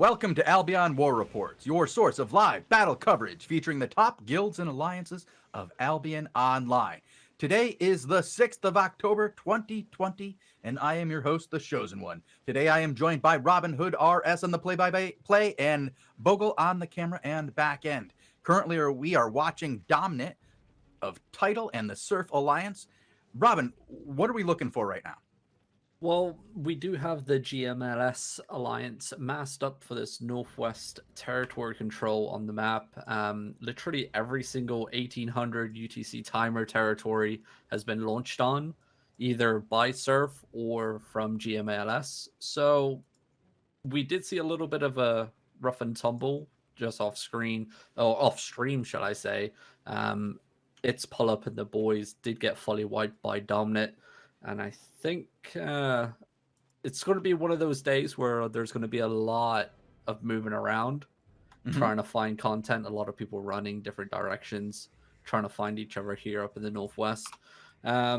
Welcome to Albion War Reports, your source of live battle coverage featuring the top guilds and alliances of Albion Online. Today is the 6th of October, 2020, and I am your host, the Shozen One. Today I am joined by Robinhoodrs on the play-by-play and Bogul on the camera and back end. Currently, we are watching Dominant of Tidal and the Surf Alliance. Robin, what are we looking for right now? Well, we do have the GMLS Alliance masked up for this Northwest territory control on the map. Literally every single 1800 UTC timer territory has been launched on, either by Surf or from GMLS. So we did see a little bit of a rough and tumble just off screen, or off stream, shall I say. Its pull up and the boys did get fully wiped by Dominant. And I think it's going to be one of those days where there's going to be a lot of moving around, trying to find content. A lot of people running different directions, trying to find each other here up in the Northwest. A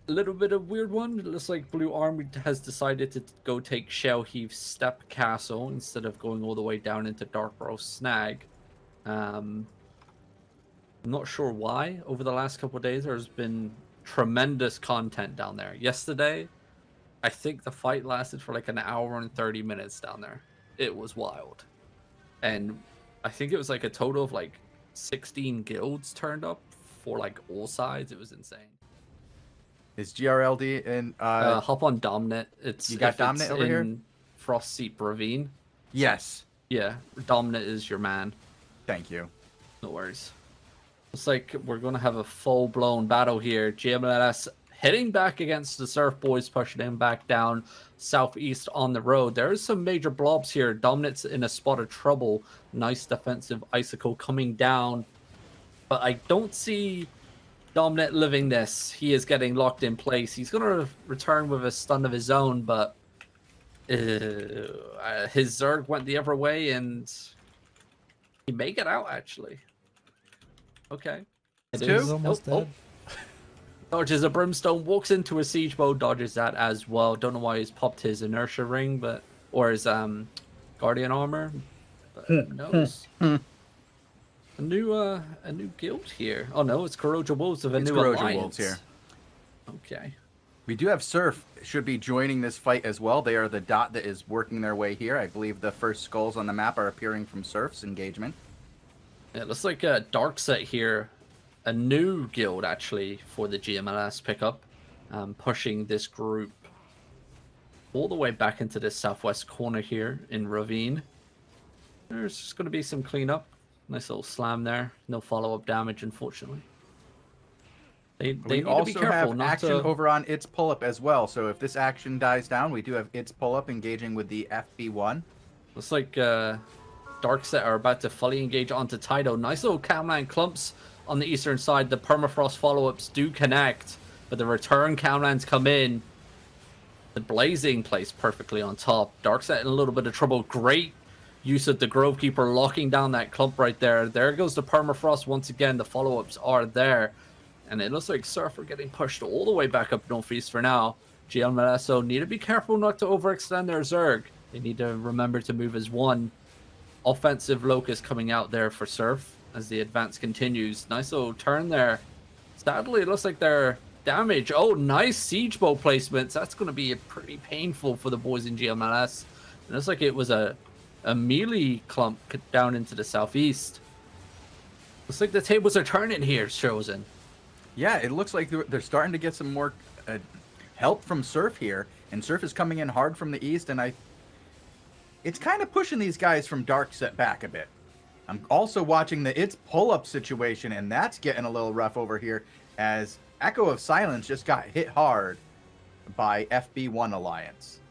little bit of weird one. It looks like Blue Army has decided to go take Shell Heave Step Castle instead of going all the way down into Darkborough Snag. I'm not sure why. Over the last couple of days, there's been tremendous content down there. Yesterday, I think the fight lasted for like an hour and 30 minutes down there. It was wild. And I think it was like a total of like 16 guilds turned up for like all sides. It was insane. Is GRLD and hop on Dominant. You got Dominant over here? Frostseep Ravine. Yes. Yeah, Dominant is your man. Thank you. No worries. Looks like we're going to have a full-blown battle here. GMLS heading back against the Surf Boys, pushing them back down southeast on the road. There is some major blobs here. Dominant's in a spot of trouble. Nice defensive icicle coming down. But I don't see Dominant living this. He is getting locked in place. He's going to return with a stun of his own, but his Zerg went the other way, and he may get out, actually. Okay. It is almost dead. Dodges a brimstone, walks into a siege bow, dodges that as well. Don't know why he's popped his inertia ring, or his guardian armor. But who knows? A new guild here. Oh no, it's Corrosion Wolves of a new alliance. Wolves here. Okay. We do have Surf should be joining this fight as well. They are the dot that is working their way here. I believe the first skulls on the map are appearing from Surf's engagement. Yeah, it looks like a Darkset here, a new guild actually for the GMLS pickup, pushing this group all the way back into this southwest corner here in Ravine. There's just going to be some cleanup. Nice little slam there. No follow-up damage, unfortunately. They need to be careful. Have action over on its pull-up as well. So if this action dies down, we do have its pull-up engaging with the FB1. Looks like Darkset are about to fully engage onto Tidal. Nice little Camland clumps on the eastern side. The permafrost follow-ups do connect, but the return Camlands come in. The blazing placed perfectly on top. Darkset in a little bit of trouble. Great use of the Grovekeeper locking down that clump right there. There goes the permafrost once again. The follow-ups are there, and it looks like Surf are getting pushed all the way back up northeast for now. GMLSO need to be careful not to overextend their Zerg. They need to remember to move as one. Offensive Locust coming out there for Surf as the advance continues. Nice little turn there. Sadly, it looks like they're damaged. Oh, nice siege bow placements. That's going to be pretty painful for the boys in GMLS. It looks like it was a melee clump down into the southeast. Looks like the tables are turning here, Shozen. Yeah, it looks like they're starting to get some more help from Surf here. And Surf is coming in hard from the east, and it's kind of pushing these guys from Darkset back a bit. I'm also watching its pull-up situation, and that's getting a little rough over here as Echo of Silence just got hit hard by FB1 Alliance.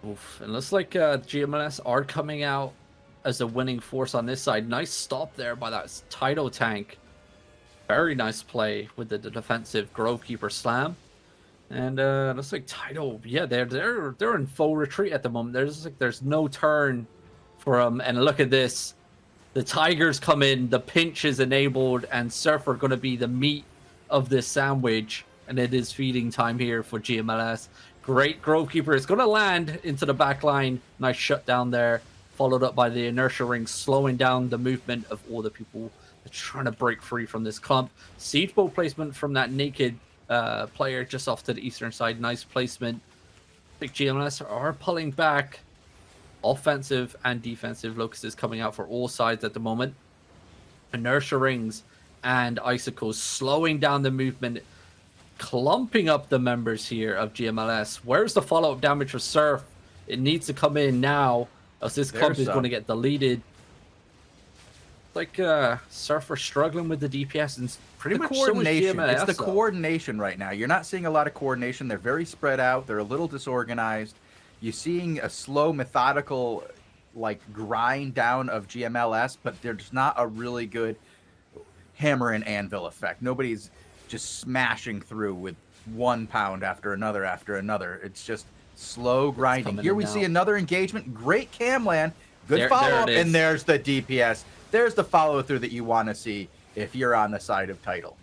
Oof. It looks like GMLS are coming out as a winning force on this side. Nice stop there by that Tidal tank. Very nice play with the defensive Grovekeeper slam. And looks like Tidal, yeah, they're in full retreat at the moment. There's no turn for them. And look at this. The Tigers come in, the pinch is enabled, and Surf are going to be the meat of this sandwich. And it is feeding time here for GMLS. Great Grovekeeper is going to land into the back line. Nice shutdown there, followed up by the inertia ring, slowing down the movement of all the people trying to break free from this clump. Siege bow placement from that naked player just off to the eastern side. Nice placement. Big GMLS are pulling back. Offensive and defensive locusts coming out for all sides at the moment. Inertia rings and icicles slowing down the movement, clumping up the members here of GMLS. Where's the follow-up damage for Surf? It needs to come in now, else this clump is going to get deleted. Like Surf are struggling with the DPS and pretty much coordination. So is GMLS, it's the coordination right now. You're not seeing a lot of coordination. They're very spread out. They're a little disorganized. You're seeing a slow, methodical, like grind down of GMLS, but there's not a really good hammer and anvil effect. Nobody's just smashing through with 1 pound after another after another. It's just slow grinding. Here we see another engagement. Great camland. Good follow-up. And there's the DPS. There's the follow-through that you want to see if you're on the side of title.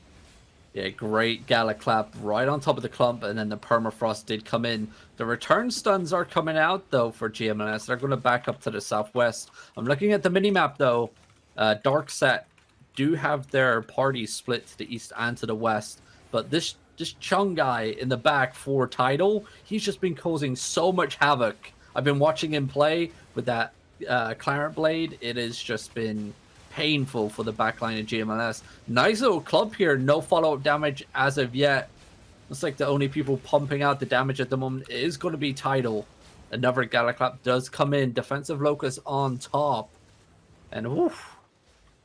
Yeah, great Gala clap right on top of the clump, and then the permafrost did come in. The return stuns are coming out, though, for GMLS. They're going to back up to the southwest. I'm looking at the minimap, though. Darkset do have their party split to the east and to the west, but this Chung guy in the back for title, he's just been causing so much havoc. I've been watching him play with that Clarent Blade. It has just been painful for the backline of GMLS. Nice little clump here. No follow-up damage as of yet. Looks like the only people pumping out the damage at the moment is going to be title. Another Galaclap does come in. Defensive Locust on top. And oof,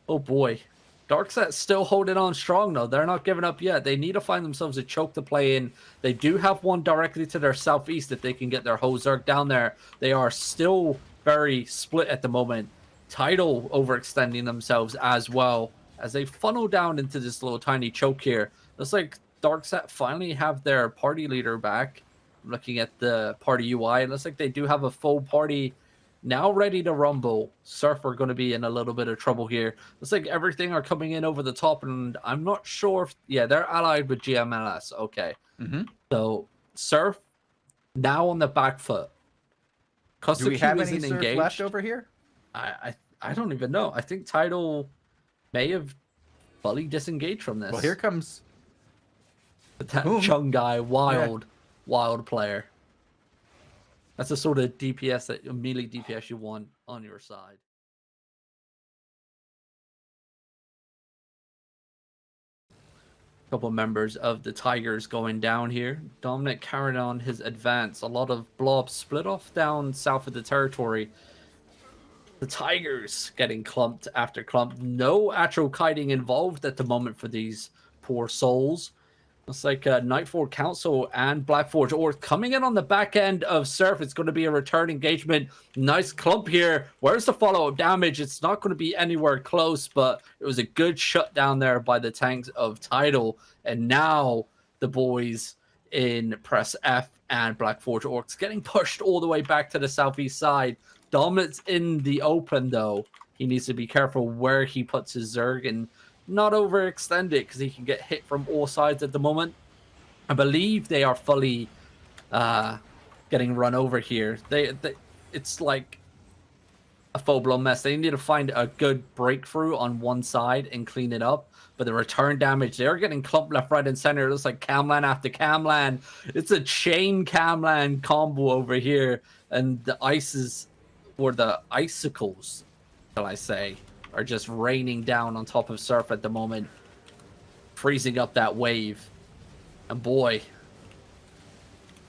oh boy. Darkset's still holding on strong, though. They're not giving up yet. They need to find themselves a choke to play in. They do have one directly to their southeast if they can get their Hozark down there. They are still very split at the moment. Title overextending themselves as well as they funnel down into this little tiny choke here. Looks like Darkset finally have their party leader back. I'm looking at the party UI. It looks like they do have a full party now ready to rumble. Surf are going to be in a little bit of trouble here. Looks like everything are coming in over the top, and I'm not sure if... Yeah, they're allied with GMLS. Okay. So, Surf now on the back foot. Do we have any Surf left over here? I don't even know. I think Title may have fully disengaged from this. Well, here comes... That Chung guy, wild player. That's the sort of DPS that melee DPS you want on your side. Couple members of the Tigers going down here. Dominic carried on his advance. A lot of blobs split off down south of the territory. The Tigers getting clumped after clump. No actual kiting involved at the moment for these poor souls. Looks like Nightfall Council and Blackforge Orc coming in on the back end of Surf. It's going to be a return engagement. Nice clump here. Where's the follow-up damage? It's not going to be anywhere close, but it was a good shutdown there by the tanks of Tidal. And now the boys in Press F and Blackforge Orcs getting pushed all the way back to the southeast side. Dominant's in the open, though. He needs to be careful where he puts his Zerg and not overextend it because he can get hit from all sides at the moment. I believe they are fully getting run over here. It's like a full-blown mess. They need to find a good breakthrough on one side and clean it up. But the return damage, they're getting clumped left, right, and center. It looks like Camlan after Camlan. It's a chain Camlan combo over here. And the ices, or the icicles, shall I say, are just raining down on top of Surf at the moment, freezing up that wave. And boy,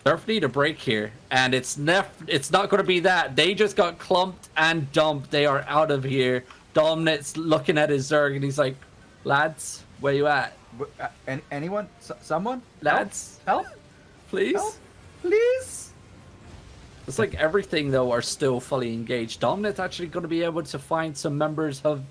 Surf need a break here, and it's not going to be that. They just got clumped and dumped. They are out of here. Dominant's looking at his Zerg, and he's like, lads, where you at? Anyone? Someone? Lads? Help? Please? Help? Please? It's like everything, though, are still fully engaged. Dominant's actually going to be able to find some members of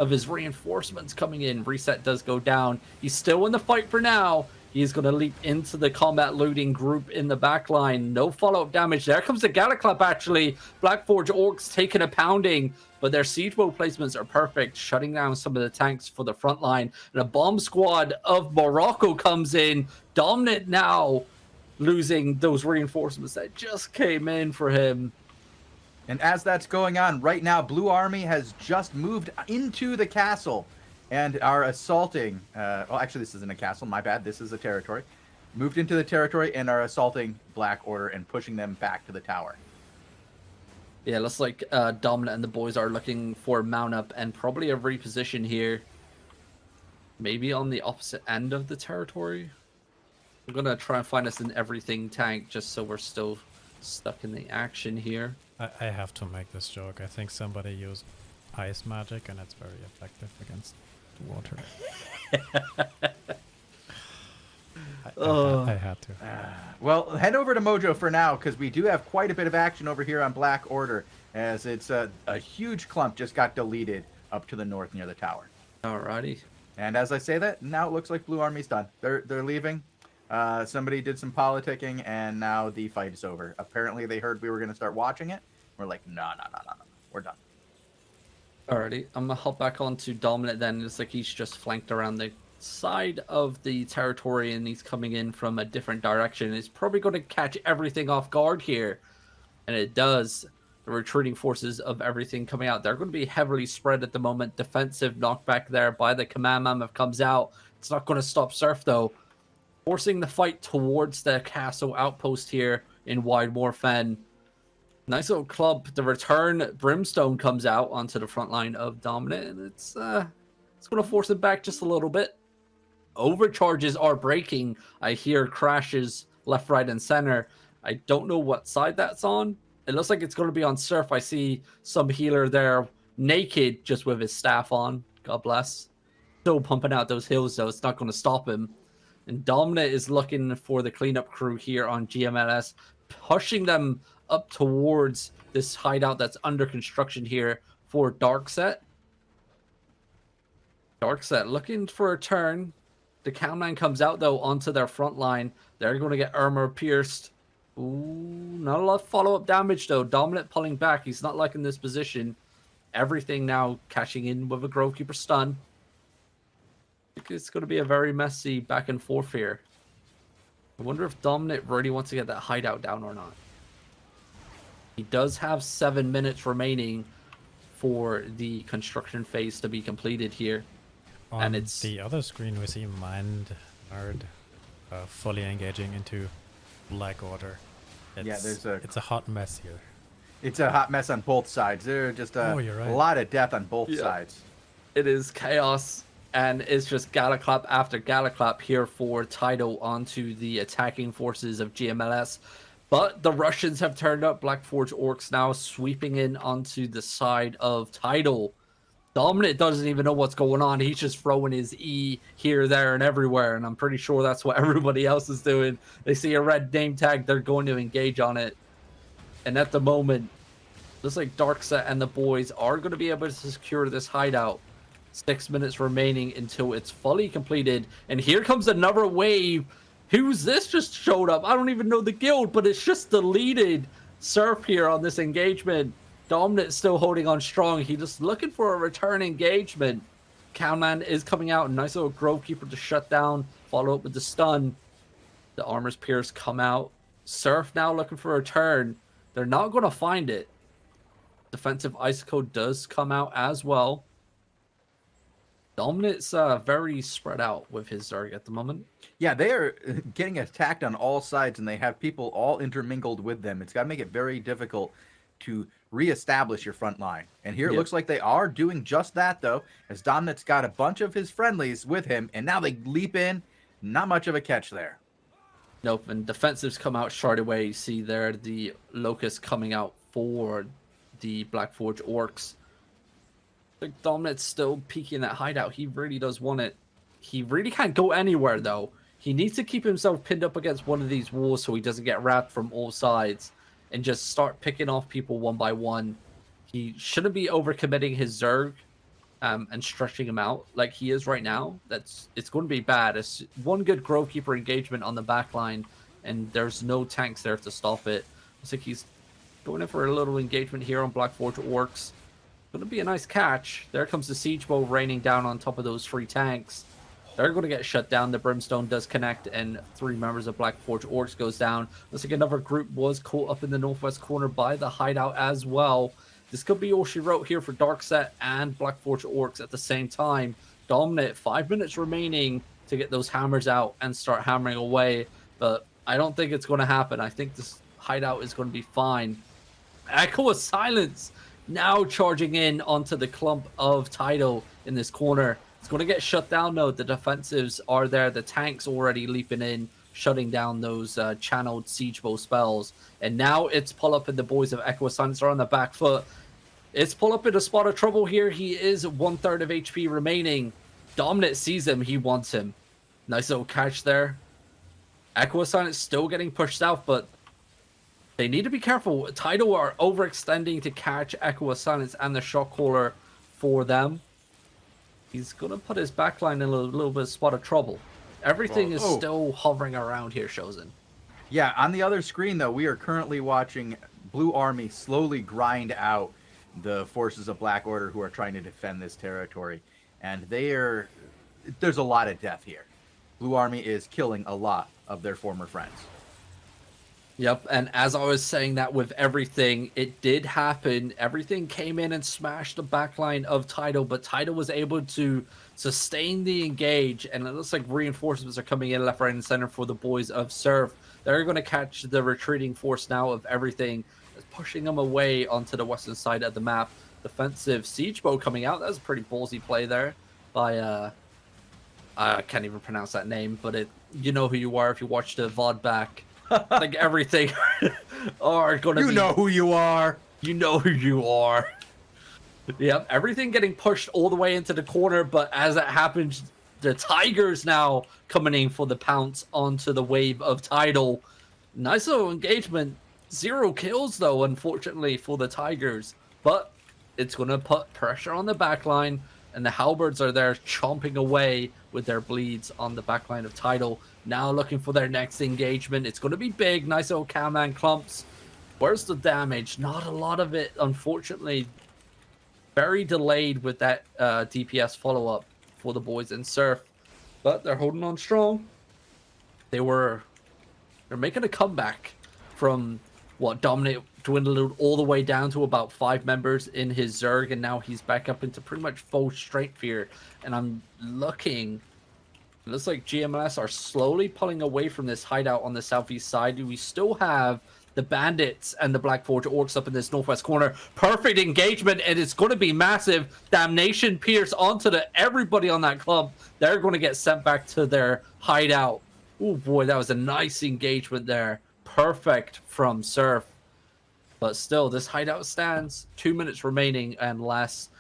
his reinforcements coming in. Reset does go down. He's still in the fight for now. He's going to leap into the combat looting group in the back line. No follow-up damage. There comes the Galaclap, actually. Blackforge Orcs taking a pounding, but their siege bow placements are perfect, shutting down some of the tanks for the front line. And a bomb squad of Morocco comes in. Dominant now losing those reinforcements that just came in for him. And as that's going on right now, Blue Army has just moved into the castle and are assaulting. Well, actually, this isn't a castle. My bad. This is a territory. Moved into the territory and are assaulting Black Order and pushing them back to the tower. Yeah, looks like Dominant and the boys are looking for mount up and probably a reposition here. Maybe on the opposite end of the territory. I'm going to try and find us an everything tank just so we're still stuck in the action here. I have to make this joke. I think somebody used ice magic and it's very effective against water. I had to. Well, head over to Mojo for now because we do have quite a bit of action over here on Black Order as it's a huge clump just got deleted up to the north near the tower. Alrighty. And as I say that, now it looks like Blue Army's done. They're leaving. Somebody did some politicking, and now the fight is over. Apparently, they heard we were going to start watching it. We're like, no, we're done. Alrighty, I'm going to hop back onto Dominant then. It's like he's just flanked around the side of the territory, and he's coming in from a different direction. It's probably going to catch everything off guard here. And it does. The retreating forces of everything coming out. They're going to be heavily spread at the moment. Defensive knockback there by the command mammoth comes out. It's not going to stop Surf, though. Forcing the fight towards the castle outpost here in Widemore Fen. Nice little club. The return Brimstone comes out onto the front line of Dominant, and it's going to force it back just a little bit. Overcharges are breaking. I hear crashes left, right, and center. I don't know what side that's on. It looks like it's going to be on Surf. I see some healer there naked just with his staff on. God bless. Still pumping out those heals, though. It's not going to stop him. And Dominant is looking for the cleanup crew here on GMLS, pushing them up towards this hideout that's under construction here for Darkset. Darkset looking for a turn. The Countman comes out, though, onto their front line. They're going to get armor pierced. Ooh, not a lot of follow-up damage, though. Dominant pulling back. He's not liking this position. Everything now catching in with a Grovekeeper stun. It's going to be a very messy back and forth here. I wonder if Dominant really wants to get that hideout down or not. He does have 7 minutes remaining for the construction phase to be completed here. On and it's the other screen, we see Mind Nerd fully engaging into Black Order. It's a hot mess here. It's a hot mess on both sides. There are just a lot of death on both sides. It is chaos, and it's just Galaclap after Galaclap here for title onto the attacking forces of GMLS. But the Russians have turned up. Blackforge Orcs now sweeping in onto the side of title. Dominant doesn't even know what's going on. He's just throwing his E here, there, and everywhere. And I'm pretty sure that's what everybody else is doing. They see a red name tag, they're going to engage on it. And at the moment, looks like Darkset and the boys are going to be able to secure this hideout. 6 minutes remaining until it's fully completed. And here comes another wave. Who's this just showed up? I don't even know the guild, but it's just deleted Surf here on this engagement. Dominant still holding on strong. He's just looking for a return engagement. Cowman is coming out. Nice little Grovekeeper to shut down. Follow up with the stun. The Armor's Pierce come out. Surf now looking for a turn. They're not going to find it. Defensive Icicle does come out as well. Dominant's very spread out with his Zerg at the moment. Yeah, they are getting attacked on all sides, and they have people all intermingled with them. It's got to make it very difficult to reestablish your front line. And here it looks like they are doing just that, though, as Dominant's got a bunch of his friendlies with him, and now they leap in. Not much of a catch there. Nope, and defensives come out straight away. You see there the Locust coming out for the Blackforge Orcs. Like Dominant's still peeking that hideout. He really does want it. He really can't go anywhere, though. He needs to keep himself pinned up against one of these walls so he doesn't get wrapped from all sides and just start picking off people one by one. He shouldn't be overcommitting his Zerg and stretching him out like he is right now. It's going to be bad. It's one good Grovekeeper engagement on the back line, and there's no tanks there to stop it. Looks like he's going in for a little engagement here on Blackforge Orcs. Going to be a nice catch. There comes the Siege Bow raining down on top of those 3 tanks. They're going to get shut down. The Brimstone does connect, and 3 members of Black Forge Orcs goes down. Looks like another group was caught up in the northwest corner by the hideout as well. This could be all she wrote here for Darkset and Black Forge Orcs at the same time. Dominate, 5 minutes remaining to get those hammers out and start hammering away. But I don't think it's going to happen. I think this hideout is going to be fine. Echo of Silence now charging in onto the clump of Tidal in this corner. It's going to get shut down though. The defensives are there. The tanks already leaping in, shutting down those channeled siege bow spells. And now it's pull up, and the boys of Echo of Silence are on the back foot. It's pull up in a spot of trouble here. He is 1/3 of HP remaining. Dominant sees him. He wants him. Nice little catch there. Echo of Silence still getting pushed out, but they need to be careful. Tidal are overextending to catch Echo of Silence and the Shock Caller for them. He's going to put his backline in a little bit of spot of trouble. Everything is still hovering around here, Shozen. Yeah, on the other screen, though, we are currently watching Blue Army slowly grind out the forces of Black Order who are trying to defend this territory. And there's a lot of death here. Blue Army is killing a lot of their former friends. Yep, and as I was saying that with everything, it did happen. Everything came in and smashed the backline of Tidal, but Tidal was able to sustain the engage, and it looks like reinforcements are coming in left, right, and center for the boys of Surf. They're going to catch the retreating force now of everything, pushing them away onto the western side of the map. Defensive siege bow coming out. That was a pretty ballsy play there by, I can't even pronounce that name, but you know who you are if you watch the VOD back. Like everything are gonna be... You know who you are. You know who you are. Yep, everything getting pushed all the way into the corner, but as that happens, the Tigers now coming in for the pounce onto the wave of Tidal. Nice little engagement. 0 kills, though, unfortunately, for the Tigers. But it's going to put pressure on the backline, and the Halberds are there chomping away with their bleeds on the backline of Tidal. Now looking for their next engagement. It's going to be big. Nice old Cowman clumps. Where's the damage? Not a lot of it, unfortunately. Very delayed with that DPS follow-up for the boys in Surf. But they're holding on strong. They're making a comeback from what Dominate dwindled all the way down to about 5 members in his Zerg, and now he's back up into pretty much full strength here. And I'm looking... It looks like GMLS are slowly pulling away from this hideout on the southeast side. We still have the Bandits and the Black Forge Orcs up in this northwest corner. Perfect engagement, and it's going to be massive. Damnation Pierce onto everybody on that club. They're going to get sent back to their hideout. Oh boy, that was a nice engagement there. Perfect from Surf. But still, this hideout stands. 2 minutes remaining and less.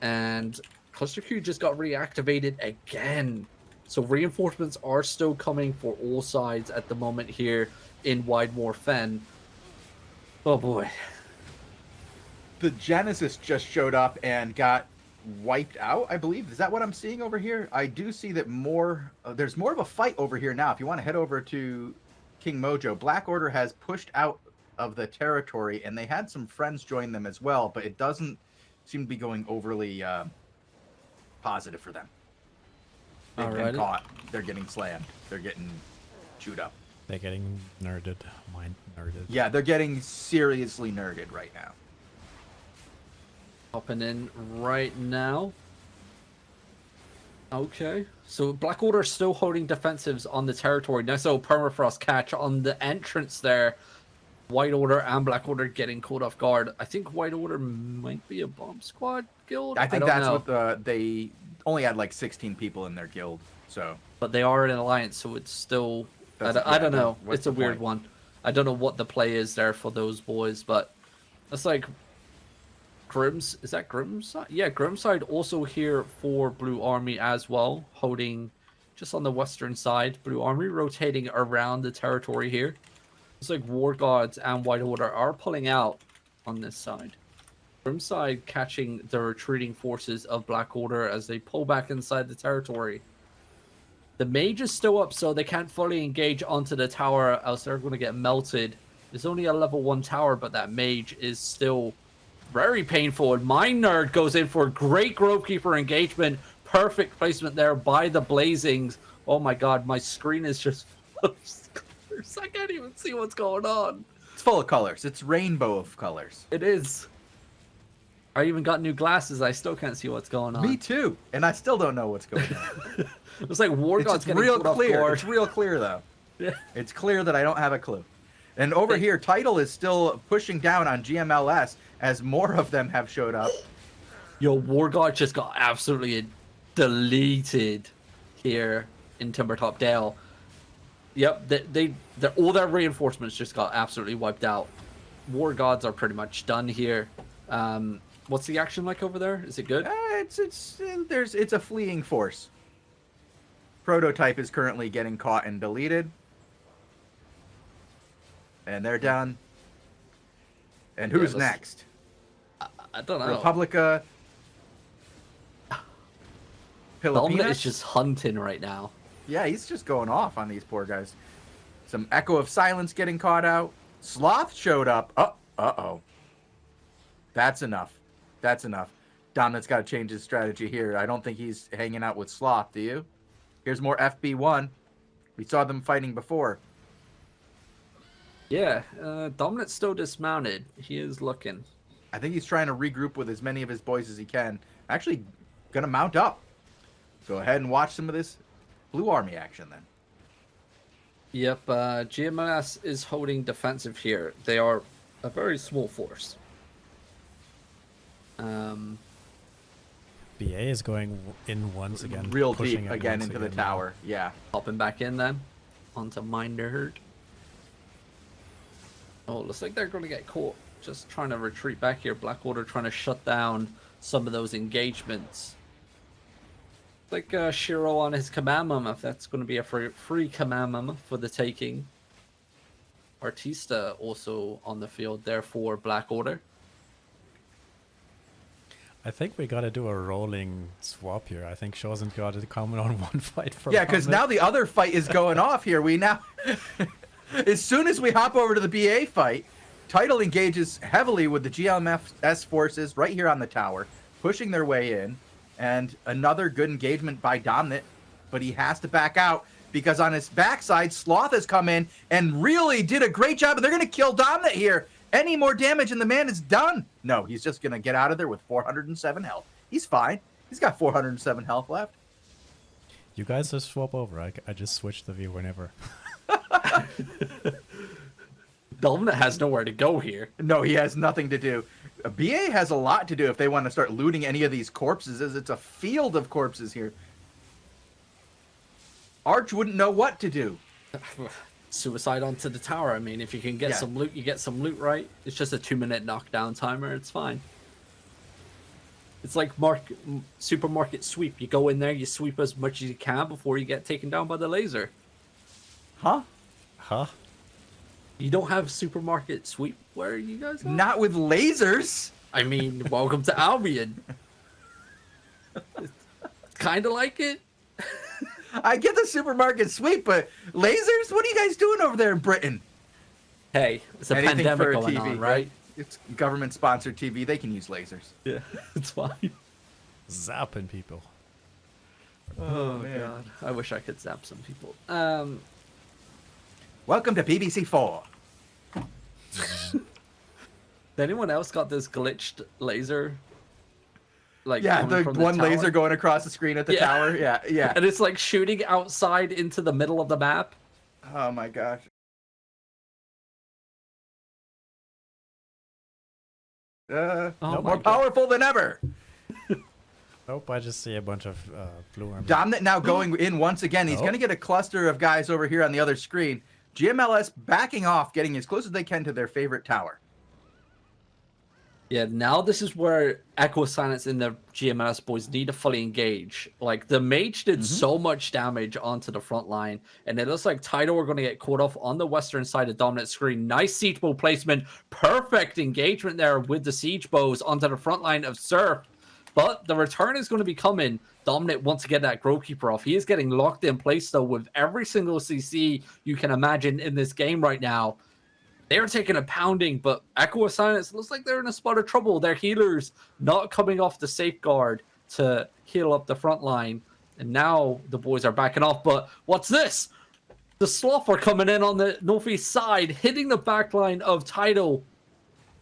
And Cluster Q just got reactivated again. So reinforcements are still coming for all sides at the moment here in Widemore Fen. Oh boy. The Genesis just showed up and got wiped out, I believe. Is that what I'm seeing over here? I do see that there's more of a fight over here now. If you want to head over to King Mojo, Black Order has pushed out of the territory, and they had some friends join them as well, but it doesn't seem to be going overly positive for them. They've been caught. They're getting slammed. They're getting chewed up. They're getting nerded. Mind nerded. Yeah, they're getting seriously nerded right now. Hopping in right now. Okay. So Black Order is still holding defensives on the territory. Nice little permafrost catch on the entrance there. White Order and Black Order getting caught off guard. I think White Order might be a bomb squad guild. I think that's what they only had like 16 people in their guild. So, but they are in an alliance, so it's still. I don't know. It's a weird one. I don't know what the play is there for those boys, but it's like Grim's. Is that Grim's side? Yeah, Grim's side also here for Blue Army as well, holding just on the western side. Blue Army rotating around the territory here. It's like War Gods and White Order are pulling out on this side. Grim's side catching the retreating forces of Black Order as they pull back inside the territory. The mage is still up, so they can't fully engage onto the tower, else they're going to get melted. There's only a level 1 tower, but that mage is still very painful. And Mind Nerd goes in for a great Grovekeeper engagement. Perfect placement there by the Blazings. Oh my god, my screen is just full of colors. I can't even see what's going on. It's full of colors. It's rainbow of colors. It is. I even got new glasses. I still can't see what's going on. Me too. And I still don't know what's going on. It's like War God's getting real put clear. off It's real clear though. Yeah. It's clear that I don't have a clue. And over here, Title is still pushing down on GMLS as more of them have showed up. Yo, War God just got absolutely deleted here in Timbertop Dale. Yep, they're all their reinforcements just got absolutely wiped out. War Gods are pretty much done here. What's the action like over there? Is it good? It's a fleeing force. Prototype is currently getting caught and deleted. And they're done. And who's next? I don't know. Republica. Dominic is just hunting right now. Yeah, he's just going off on these poor guys. Some Echo of Silence getting caught out. Sloth showed up. Uh-oh. That's enough. That's enough. Dominant's got to change his strategy here. I don't think he's hanging out with Sloth, do you? Here's more FB1. We saw them fighting before. Yeah, Dominant's still dismounted. He is looking. I think he's trying to regroup with as many of his boys as he can. Actually, gonna mount up. Go ahead and watch some of this Blue Army action then. Yep, GMS is holding defensive here. They are a very small force. BA is going in once again. Real deep again into the tower. Yeah. Popping back in then. Onto Minderherd. Oh, looks like they're going to get caught. Just trying to retreat back here. Blackwater trying to shut down some of those engagements. Like Shiro on his command if that's going to be a free command for the taking. Artista also on the field there for Blackwater. I think we got to do a rolling swap here. I think Shozen's got to come on one fight for Yeah, because now the other fight is going off here. We now, as soon as we hop over to the BA fight, Title engages heavily with the GMS forces right here on the tower, pushing their way in. And another good engagement by Dominant, but he has to back out because on his backside, Sloth has come in and really did a great job. And they're going to kill Dominant here. Any more damage and the man is done. No, he's just going to get out of there with 407 health. He's fine. He's got 407 health left. You guys just swap over. I just switch the view whenever. Dominant has nowhere to go here. No, he has nothing to do. BA has a lot to do if they want to start looting any of these corpses, as it's a field of corpses here. Arch wouldn't know what to do. Suicide onto the tower. I mean, if you can get some loot, you get some loot, right? It's just a 2-minute knockdown timer. It's fine. It's like supermarket sweep. You go in there, you sweep as much as you can before you get taken down by the laser. Huh? Huh? You don't have supermarket sweep where you guys are? Not with lasers. I mean, welcome to Albion. Kind of like it. I get the supermarket sweep, but lasers? What are you guys doing over there in Britain? Hey, it's a pandemic going on, right? It's government-sponsored TV. They can use lasers. Yeah, it's fine. Zapping people. Oh, God. I wish I could zap some people. Welcome to BBC 4. Anyone else got this glitched laser? Like, yeah, the one laser going across the screen at the tower. Yeah, yeah. And it's like shooting outside into the middle of the map. Oh my gosh. More powerful than ever. Nope, I just see a bunch of blue army. Dominant now going in once again. He's going to get a cluster of guys over here on the other screen. GMLS backing off, getting as close as they can to their favorite tower. Yeah, now this is where Echo Silence and the GMLS boys need to fully engage. Like, the mage did so much damage onto the front line, and it looks like Tidal are going to get caught off on the western side of Dominant screen. Nice siege bow placement. Perfect engagement there with the siege bows onto the front line of Surf. But the return is going to be coming. Dominant wants to get that Growkeeper off. He is getting locked in place, though, with every single CC you can imagine in this game right now. They're taking a pounding, but Echo of Silence looks like they're in a spot of trouble. Their healers not coming off the safeguard to heal up the front line. And now the boys are backing off. But what's this? The Sloth are coming in on the northeast side, hitting the back line of Tidal.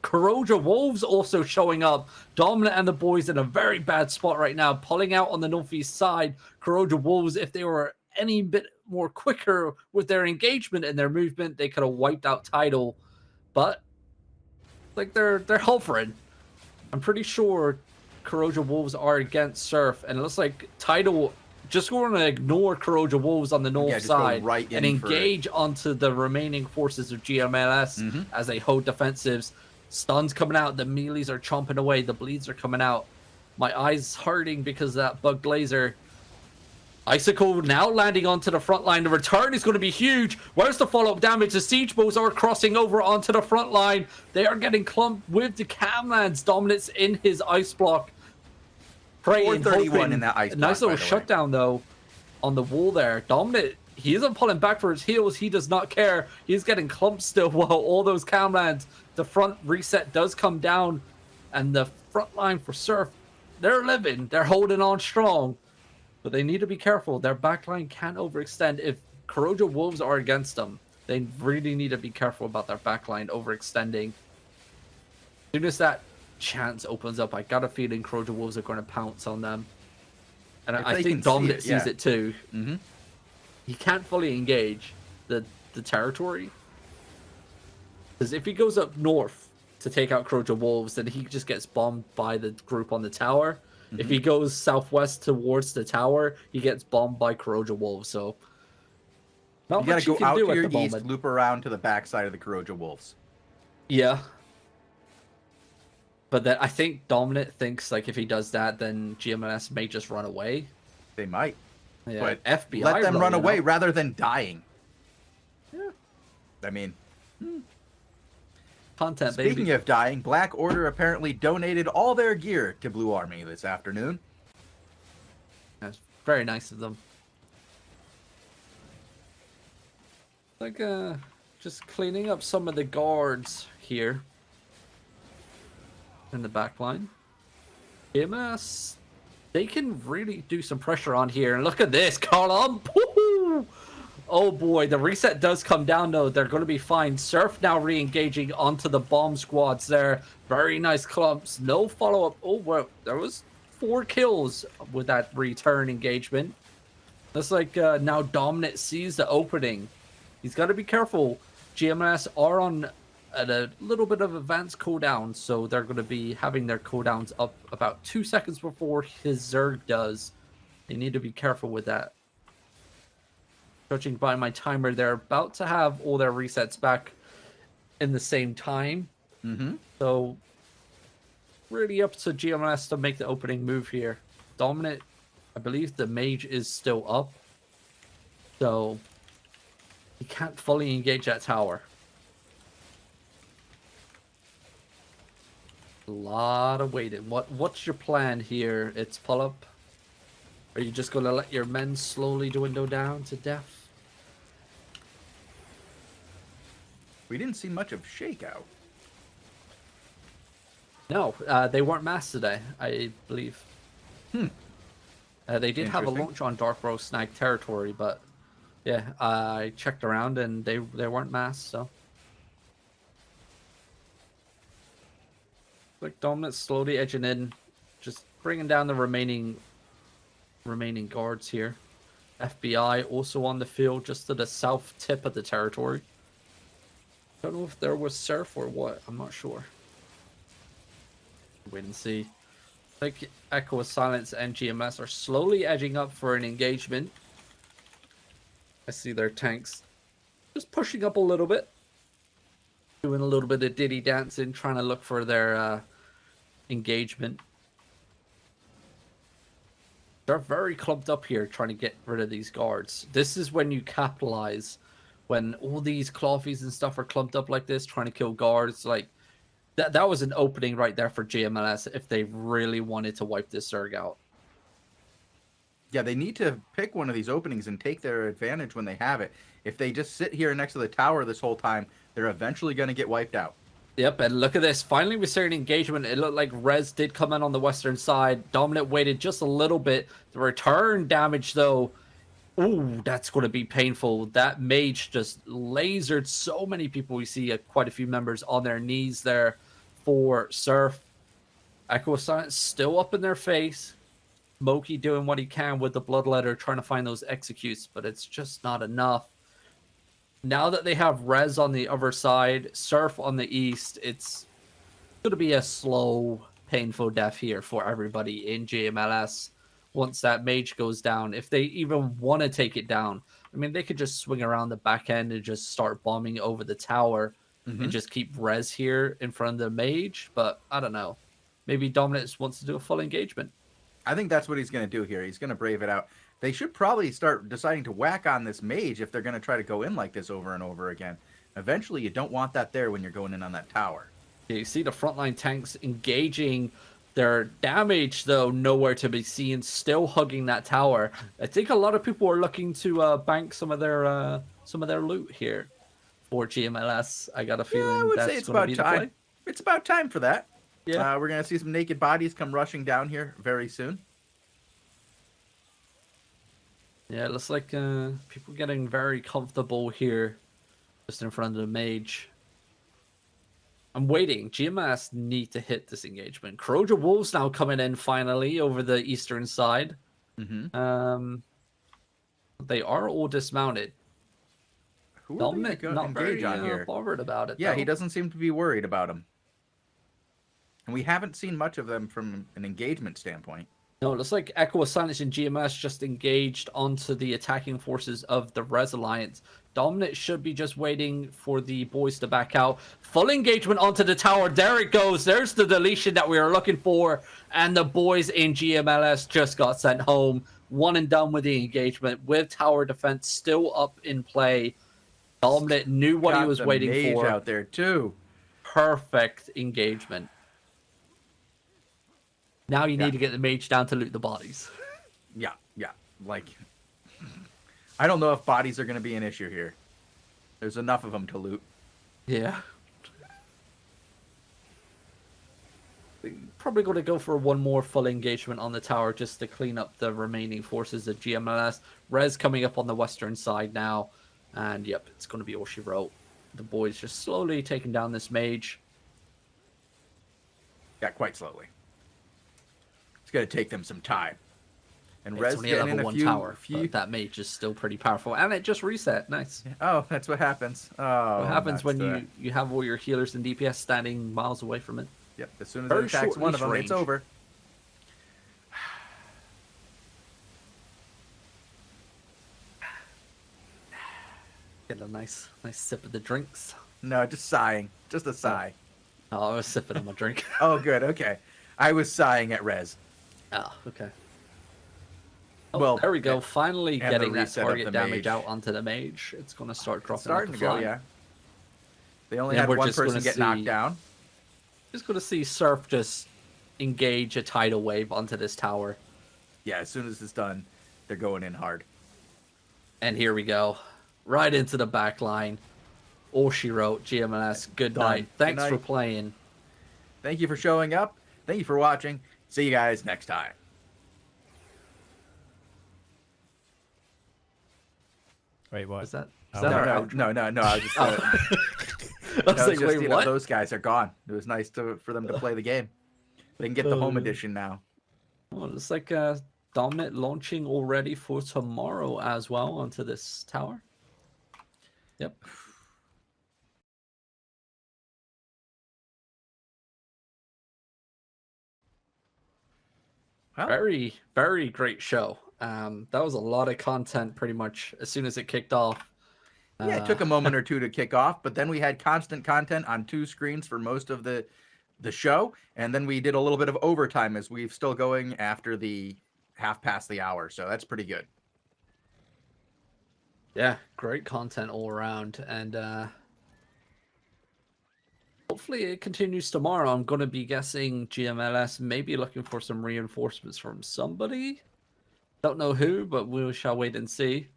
Kuroja Wolves also showing up. Dominant and the boys in a very bad spot right now, pulling out on the northeast side. Kuroja Wolves, if they were any bit more quicker with their engagement and their movement, they could have wiped out Tidal. But like they're hovering. I'm pretty sure Kuroja Wolves are against Surf, and it looks like Tidal just going to ignore Kuroja Wolves on the north side and engage onto the remaining forces of GMLS as they hold defensives. Stuns coming out, the melees are chomping away, the bleeds are coming out. My eyes hurting because of that bug laser. Icicle now landing onto the front line. The return is going to be huge. Where's the follow-up damage? The siege bows are crossing over onto the front line. They are getting clumped with the Camlands. Dominance in his ice block. Praying, 431 in that ice block. Nice little shutdown though on the wall there. Dominant, he isn't pulling back for his heals. He does not care. He's getting clumped still while all those Camlands. The front reset does come down, and the front line for Surf, they're living. They're holding on strong. But they need to be careful. Their backline can't overextend. If Kuroja Wolves are against them, they really need to be careful about their backline overextending. As soon as that chance opens up, I got a feeling Kuroja Wolves are going to pounce on them. And I think Dominant sees it too. He can't fully engage the territory. Because if he goes up north to take out Kuroja Wolves, then he just gets bombed by the group on the tower. If he goes southwest towards the tower, he gets bombed by Kuroja Wolves. So you gotta go out to your east, loop around to the backside of the Kuroja Wolves. Yeah. But then I think Dominant thinks like if he does that, then GMS may just run away. They might. Yeah. But FBI let them run away rather than dying. Yeah. I mean, content, speaking of dying, Black Order apparently donated all their gear to Blue Army this afternoon. That's very nice of them. Like, just cleaning up some of the guards here in the back line. MS, they can really do some pressure on here. And look at this, Column. Oh boy, the reset does come down though. They're going to be fine. Surf now re-engaging onto the bomb squads there. Very nice clumps. No follow-up. Oh, well, there was 4 kills with that return engagement. Looks like now Dominant sees the opening. He's got to be careful. GMS are on at a little bit of advanced cooldown, so they're going to be having their cooldowns up about 2 seconds before his Zerg does. They need to be careful with that. Judging by my timer, they're about to have all their resets back in the same time. So, really up to GMS to make the opening move here. Dominant, I believe the mage is still up. So, he can't fully engage that tower. A lot of waiting. What's your plan here? It's pull up. Are you just going to let your men slowly dwindle down to death? We didn't see much of Shakeout. No, they weren't massed today, I believe. They did have a launch on Dark Rose Snag territory, but yeah, I checked around and they weren't massed, so. Like Dominant slowly edging in, just bringing down the remaining guards here. FBI also on the field just to the south tip of the territory. Don't know if there was Surf or what, I'm not sure. Wait and see. Like Echo of Silence and GMS are slowly edging up for an engagement. I see their tanks just pushing up a little bit. Doing a little bit of diddy dancing, trying to look for their engagement. They're very clumped up here trying to get rid of these guards. This is when you capitalize. When all these Clawfies and stuff are clumped up like this, trying to kill guards. Like, that was an opening right there for GMLS if they really wanted to wipe this Zerg out. Yeah, they need to pick one of these openings and take their advantage when they have it. If they just sit here next to the tower this whole time, they're eventually going to get wiped out. Yep, and look at this. Finally, we started engagement. It looked like Rez did come in on the western side. Dominant waited just a little bit. The return damage, though, ooh, that's going to be painful. That mage just lasered so many people. We see quite a few members on their knees there for Surf. Echo Silence still up in their face. Moki doing what he can with the Bloodletter, trying to find those executes, but it's just not enough. Now that they have Rez on the other side, Surf on the east, it's going to be a slow, painful death here for everybody in GMLS once that mage goes down. If they even want to take it down, I mean, they could just swing around the back end and just start bombing over the tower and just keep Rez here in front of the mage, but I don't know. Maybe Dominus wants to do a full engagement. I think that's what he's going to do here. He's going to brave it out. They should probably start deciding to whack on this mage if they're going to try to go in like this over and over again. Eventually, you don't want that there when you're going in on that tower. Yeah, you see the frontline tanks engaging. Their damage, though, nowhere to be seen, still hugging that tower. I think a lot of people are looking to bank some of their loot here for GMLS. I got a feeling I would that's say it's gonna about be the time. play. It's about time for that. Yeah. We're going to see some naked bodies come rushing down here very soon. Yeah, it looks like people getting very comfortable here just in front of the mage. I'm waiting. GMS need to hit this engagement. Croja Wolves now coming in finally over the eastern side. They are all dismounted. Who are they going to engage on here? Bothered about it. Yeah, though. he doesn't seem to be worried about him. And we haven't seen much of them from an engagement standpoint. No, it looks like Echo of Silence and GMS just engaged onto the attacking forces of the Res Alliance. Dominant should be just waiting for the boys to back out. Full engagement onto the tower. There it goes. There's the deletion that we were looking for. And the boys in GMLS just got sent home. One and done with the engagement with tower defense still up in play. Dominant knew what he was waiting mage for. Out there too. Perfect engagement. Now you need to get the mage down to loot the bodies. Yeah. Like, I don't know if bodies are going to be an issue here. There's enough of them to loot. Yeah. Probably going to go for one more full engagement on the tower just to clean up the remaining forces of GMLS. Rez coming up on the western side now. And yep, it's going to be all she wrote. The boys just slowly taking down this mage. Yeah, quite slowly. It's going to take them some time. And It's Rez only a getting in level a 1 few, tower, but that mage is still pretty powerful. And it just reset. Nice. Oh, that's what happens. Oh, What happens when the... you have all your healers and DPS standing miles away from it? Yep, as soon as Very it attacks short one of leash them, range. it's over. Get a nice sip of the drinks. No, just sighing. Just a sigh. Oh, I was sipping on my drink. Oh, good. Okay. I was sighing at Rez. Oh, okay. Oh, Well, there we go. Finally and the getting that reset of target the damage mage. out onto the mage. It's going to start dropping. Starting like to a go, fly. yeah. They only And had we're one just person gonna get knocked see- down. Just going to see Surf just engage a tidal wave onto this tower. Yeah, as soon as it's done, they're going in hard. And here we go. Right into the back line. All she wrote, GMLS. Good Done. night. Thanks Good for night. playing. Thank you for showing up. Thank you for watching. See you guys next time. Wait, what? Is that Oh, that No, our no, outro? no. I was just. I was No, like, it's just, wait, what? those guys are gone. It was nice for them to play the game. They can get the home edition now. Well, it's like Dominant launching already for tomorrow as well onto this tower. Yep. Well, Very, very great show. That was a lot of content pretty much as soon as it kicked off. yeah, it took a moment or two to kick off, but then we had constant content on 2 screens for most of the show, and then we did a little bit of overtime as we're still going after the half past the hour, so that's pretty good. Yeah, great content all around, and hopefully it continues tomorrow. I'm going to be guessing GMLS maybe looking for some reinforcements from somebody. Don't know who, but we shall wait and see.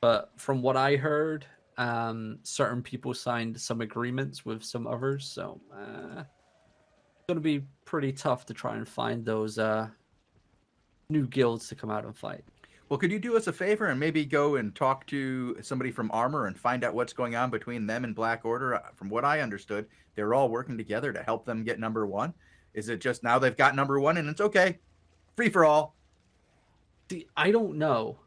But from what I heard, Certain people signed some agreements with some others, so it's gonna be pretty tough to try and find those new guilds to come out and fight. Well, could you do us a favor and maybe go and talk to somebody from Armor and find out what's going on between them and Black Order? From what I understood, they were all working together to help them get number 1. Is it just now they've got number 1 and it's okay, free for all? See, I don't know.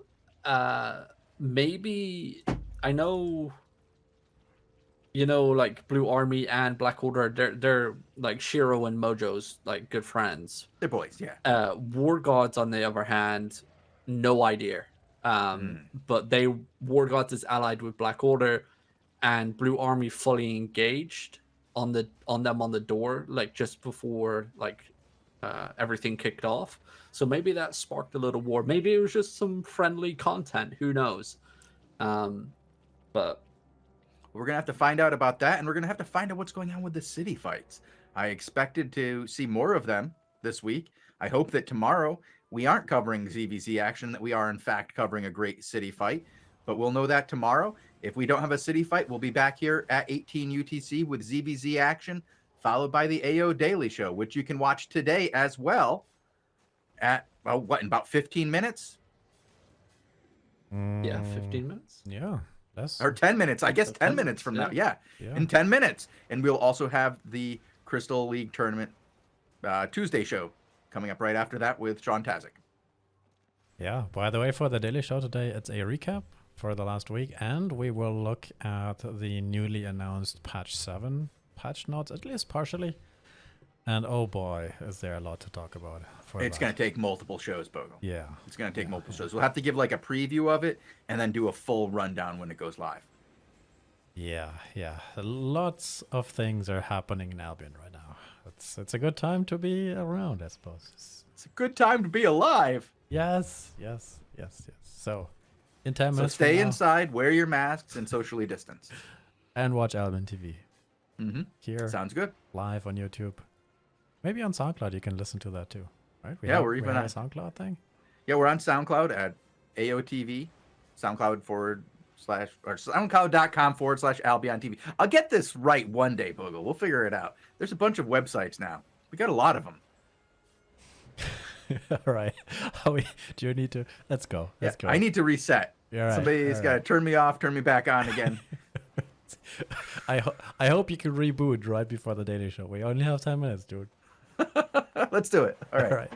Maybe I know. Like Blue Army and Black Order, they're like Shiro and Mojo's like good friends. They're boys, yeah. War Gods, on the other hand, no idea. But War Gods is allied with Black Order, and Blue Army fully engaged on them on the door, like just before everything kicked off. So maybe that sparked a little war. Maybe it was just some friendly content. Who knows? But we're going to have to find out about that, and we're going to have to find out what's going on with the city fights. I expected to see more of them this week. I hope that tomorrow we aren't covering ZVZ action, that we are, in fact, covering a great city fight. But we'll know that tomorrow. If we don't have a city fight, we'll be back here at 18 UTC with ZVZ action, followed by the AO Daily Show, which you can watch today as well at, in about 15 minutes? Yeah, 15 minutes? Yeah. Or 10 minutes. I guess 10 minutes from now. Yeah, in 10 minutes. And we'll also have the Crystal League Tournament Tuesday show coming up right after that with Sean Tazik. Yeah, by the way, for the Daily Show today, it's a recap for the last week, and we will look at the newly announced patch 7 patch notes, at least partially. And oh boy, is there a lot to talk about. It's going to take multiple shows, Bogul. Yeah. It's going to take multiple shows. We'll have to give like a preview of it and then do a full rundown when it goes live. Yeah. Lots of things are happening in Albion right now. It's a good time to be around, I suppose. It's a good time to be alive. Yes. So, in 10 minutes. So stay inside, wear your masks, and socially distance. And watch AlbionTV. Here. Sounds good. Live on YouTube. Maybe on SoundCloud you can listen to that too, right? We're even on a SoundCloud thing. Yeah, we're on SoundCloud at AOTV, SoundCloud.com/AlbionTV. I'll get this right one day, Bogul. We'll figure it out. There's a bunch of websites now. We got a lot of them. All right. Do you need to? Let's go. Let's go. I need to reset. Right. Somebody's got to turn me off, turn me back on again. I hope you can reboot right before the Daily Show. We only have 10 minutes, dude. Let's do it. All right. All right.